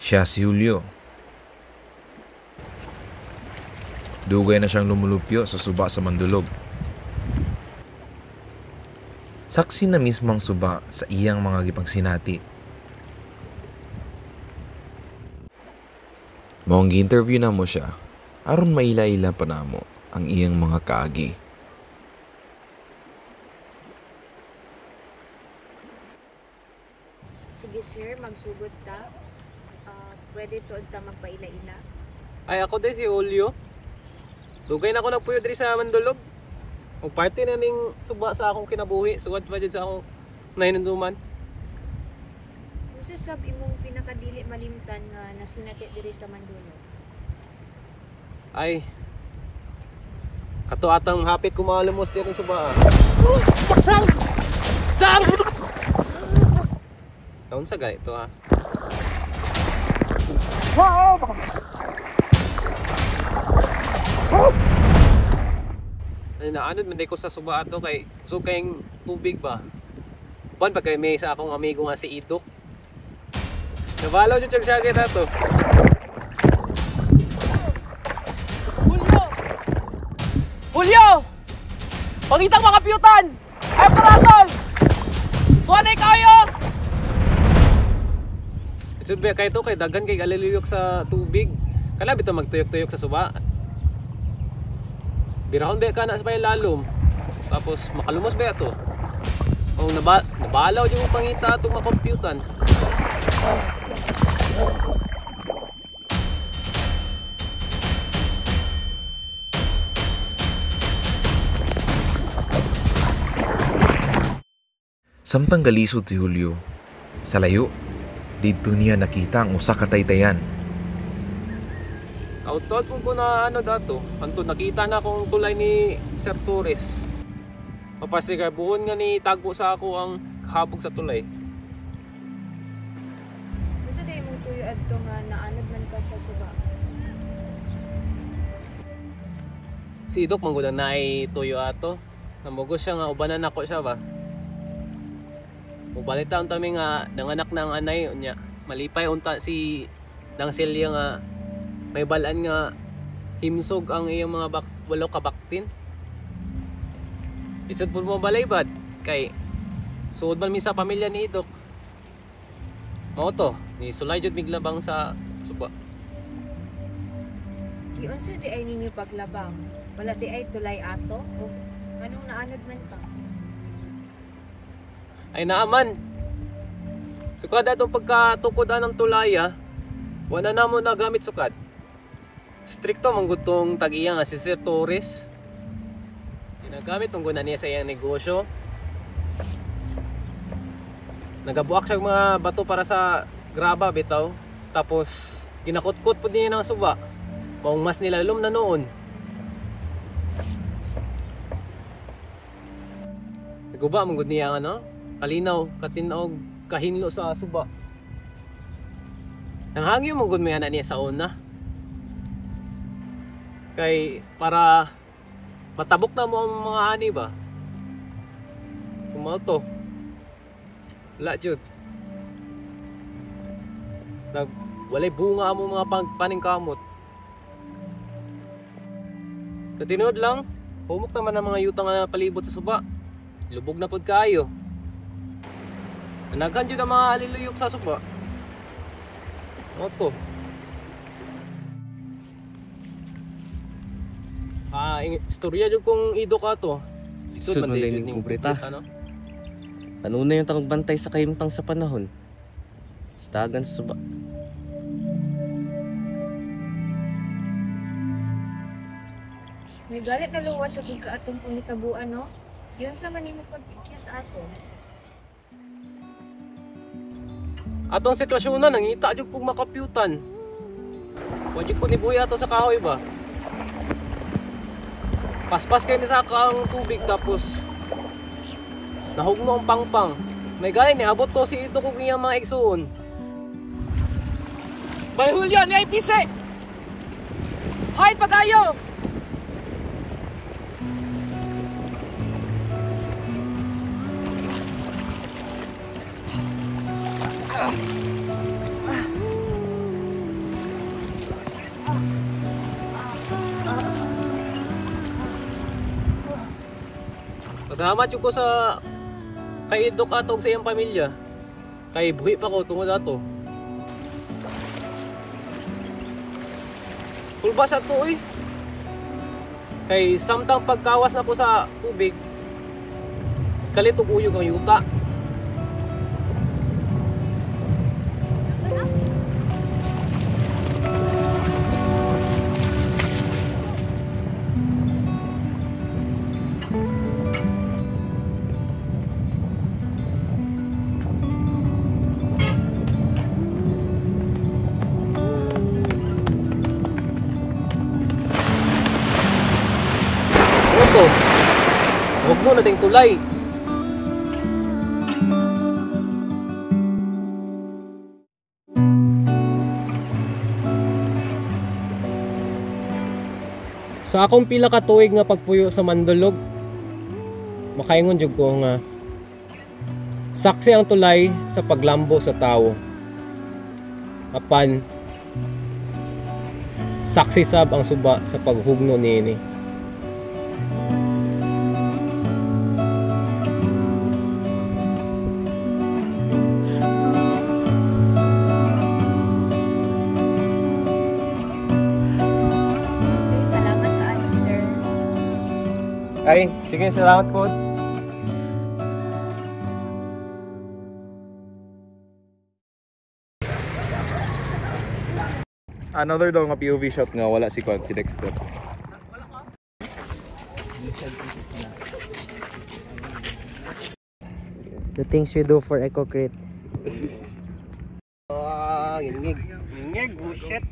Siya si Julio. Dugay na siyang lumulupyo sa suba sa Mandulog. Saksi na mismong suba sa iyang mga gipangsinati. Maong gi-interview na mo siya, aron maila-ila pa na mo ang iyang mga kaagi. Sige sir, magsugod ta. Pwede to ta magpaila-ila. Ay ako din si Julio. Dugay na ako nagpuyo diri sa Mandulog. Og parte na ning suba sa akong kinabuhi, suwat pa jud sa akong nahinumduman. Usa sab imong pinakadili malimtan nga nasinati diri sa Mandulog? Ay kato atang hapit kumalumos diri sa suba. Taon sa ganito ha. Ay naanod man ko sa suba ato kay so kayong tubig ba. Pon pag kay may sa akong amigo nga si Idok. Nabalaw jud siya kita to. Julio! Julio! Pangitang mga piyutan! Ay paratol! Tuanay kayo! Isud ba kay to kay dagan kay galiluyok sa tubig. Kana bitaw magtuyok-tuyok sa suba. Birahon ba ka na sa lalom. Tapos makalumos ba to? O nabalaw yung pangita atong makompyutan. Samtang galisod si Julio, sa layo, dito niya nakita ang usa ka taytayan. Autot ko na ano dato, anto nakita na akong tulay ni Sir Torres. Mapasiga buhon nga ni tagpo sa ako ang kahabog sa tulay. Basta day mong tuyo adto nga naanod man ka sa suba. Si Idok manggod na ay tuyo ato. Namugos siya nga ubanan ako siya ba. Ubalitaon tami nga nanganak na ang anay unya. Malipay unta si Dang Celia nga may balaan nga himsog ang iyang mga walo ka baktin. Isod po mo balay bad kay suod man mi sa pamilya ni Idok. Mao to, ni sulay jud miglabang sa suba. Giunsa di ay ninyo paglabang? Wala di ay tulay ato o anong naanod man ka? Ay naaman. Sukad atong pagkatukod ng tulaya, wala na mo nagamit sukad. Stricto manggutong tag-iya nga si Sir Torres. Ginagamit mong guna niya sa iyang negosyo. Nagabuak siya mga bato para sa graba bitaw. Tapos ginakot-kot po niya ng suba. Maong mas nilalom na noon. Naguba manggod niya ano? Kalinaw, katinaog, kahinlo sa suba. Nanghangyo manggod mo yan na niya sa una. Kay para matabok na mo ang mga ani ba? Kumaw to. Wala jud. Walay bunga mo mga paningkamot. Sa tinuod lang, humok naman ang mga yutang na palibot sa suba. Lubog na pod kayo. Naghan jud ang mga aliluyok sa suba. Ano to? Istorya jud kung Idok ato. Lisod man din ning kubrita. Kanuna yung tangbantay sa kayimtang sa panahon. Sa dagan sa suba. May galit na luwas sa pagkaatong pangitabuan, no? Diyan sa manimo pag-ikyas ato. Atong sitwasyon na, nangita jud kong makapyutan. Wajud ko nibuhi ato sa kahoy ba? Paspas kayo ni saka ang tubig tapos nahugno ang pangpang. May galing ni abot to si ito kung iyang mga igsuon. Bay Julio, ni ay pise! Hay pagayo! Pasalamat yung ko sa kay Idok atog sa iyang pamilya. Kay buhi pa ko tungod ato. Pulba sa to eh. Kay samtang pagkawas na ko sa tubig, kalitog uyog ang yuta. Ito, huwag mo nating tulay. Sa akong pila ka tuig nga pagpuyo sa Mandulog, makaingon jud ko nga saksi ang tulay sa paglambo sa tawo. Apan saksi sab ang suba sa paghugno niini. Sige, sir. Salamat kaayo, sir. Ay, sige, salamat po. Another daw nga POV shot nga wala si Dexter. The things we do for EcoCrit. Ngingig, bullshit.